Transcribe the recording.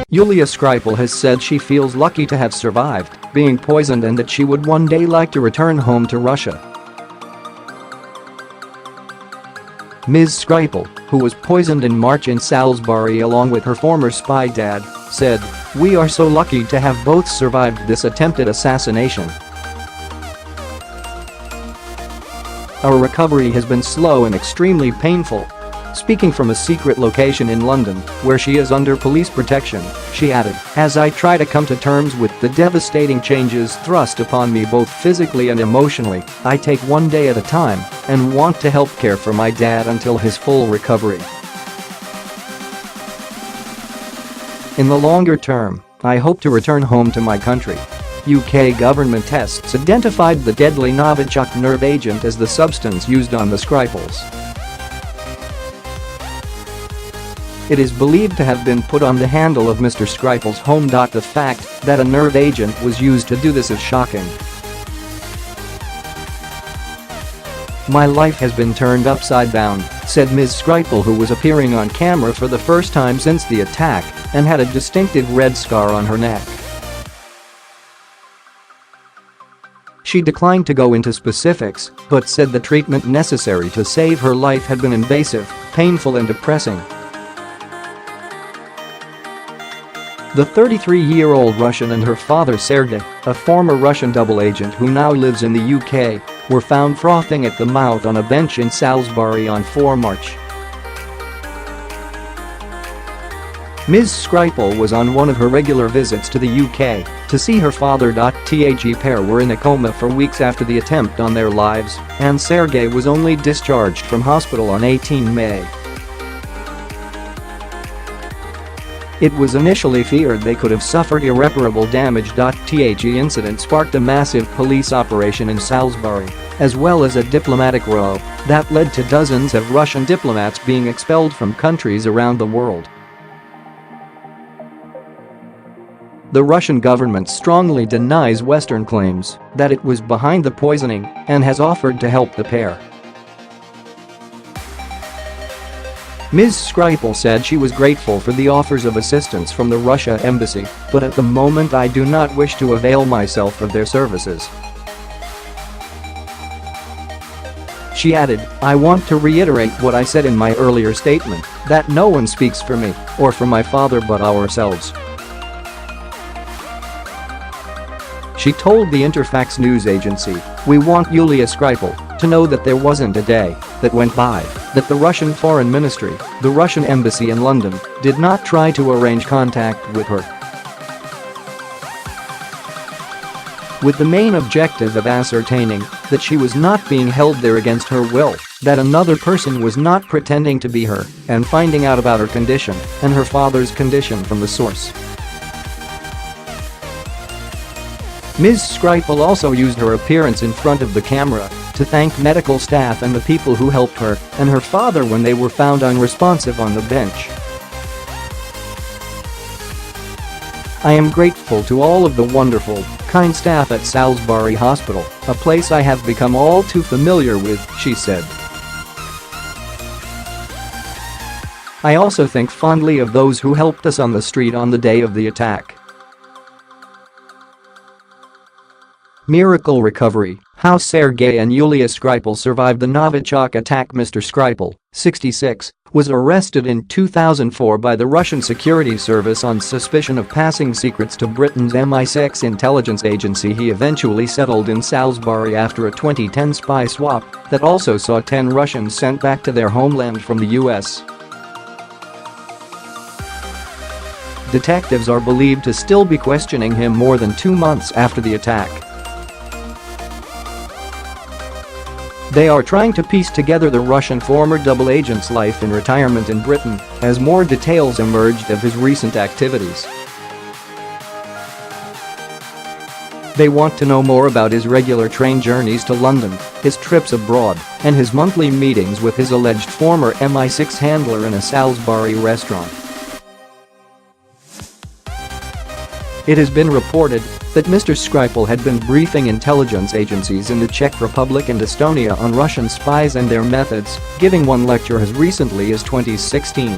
Yulia Skripal has said she feels lucky to have survived being poisoned and that she would one day like to return home to Russia. Ms Skripal, who was poisoned in March in Salisbury along with her former spy dad, said, "We are so lucky to have both survived this attempted assassination. Our recovery has been slow and extremely painful." Speaking from a secret location in London, where she is under police protection, she added, "As I try to come to terms with the devastating changes thrust upon me both physically and emotionally, I take one day at a time and want to help care for my dad until his full recovery. In the longer term, I hope to return home to my country." UK government tests identified the deadly novichok nerve agent as the substance used on the Skripals. It is believed to have been put on the handle of Mr Skripal's home. The fact that a nerve agent was used to do this is shocking. "My life has been turned upside down," said Ms Skripal, who was appearing on camera for the first time since the attack and had a distinctive red scar on her neck. She declined to go into specifics but said the treatment necessary to save her life had been invasive, painful and depressing. The 33-year-old Russian and her father Sergei, a former Russian double agent who now lives in the UK, were found frothing at the mouth on a bench in Salisbury on 4 March. Ms Skripal was on one of her regular visits to the UK to see her father.The pair were in a coma for weeks after the attempt on their lives, and Sergei was only discharged from hospital on 18 May. It was initially feared they could have suffered irreparable damage. The incident sparked a massive police operation in Salisbury, as well as a diplomatic row that led to dozens of Russian diplomats being expelled from countries around the world. The Russian government strongly denies Western claims that it was behind the poisoning and has offered to help the pair. Ms Skripal said she was grateful for the offers of assistance from the Russia embassy, but at the moment I do not wish to avail myself of their services. She added, "I want to reiterate what I said in my earlier statement, that no one speaks for me or for my father but ourselves." She told the Interfax news agency, "We want Yulia Skripal to know that there wasn't a day that went by that the Russian Foreign Ministry, the Russian Embassy in London, did not try to arrange contact with her, with the main objective of ascertaining that she was not being held there against her will, that another person was not pretending to be her, and finding out about her condition and her father's condition from the source." Ms Skripal also used her appearance in front of the camera to thank medical staff and the people who helped her and her father when they were found unresponsive on the bench. "I am grateful to all of the wonderful, kind staff at Salisbury Hospital, a place I have become all too familiar with," she said. "I also think fondly of those who helped us on the street on the day of the attack." Miracle recovery: how Sergei and Yulia Skripal survived the Novichok attack. Mr Skripal, 66, was arrested in 2004 by the Russian security service on suspicion of passing secrets to Britain's MI6 intelligence agency. He eventually settled in Salisbury after a 2010 spy swap that also saw 10 Russians sent back to their homeland from the US. Detectives are believed to still be questioning him more than 2 months after the attack. They are trying to piece together the Russian former double agent's life in retirement in Britain as more details emerged of his recent activities. They want to know more about his regular train journeys to London, his trips abroad, and his monthly meetings with his alleged former MI6 handler in a Salisbury restaurant. It has been reported that Mr Skripal had been briefing intelligence agencies in the Czech Republic and Estonia on Russian spies and their methods, giving one lecture as recently as 2016.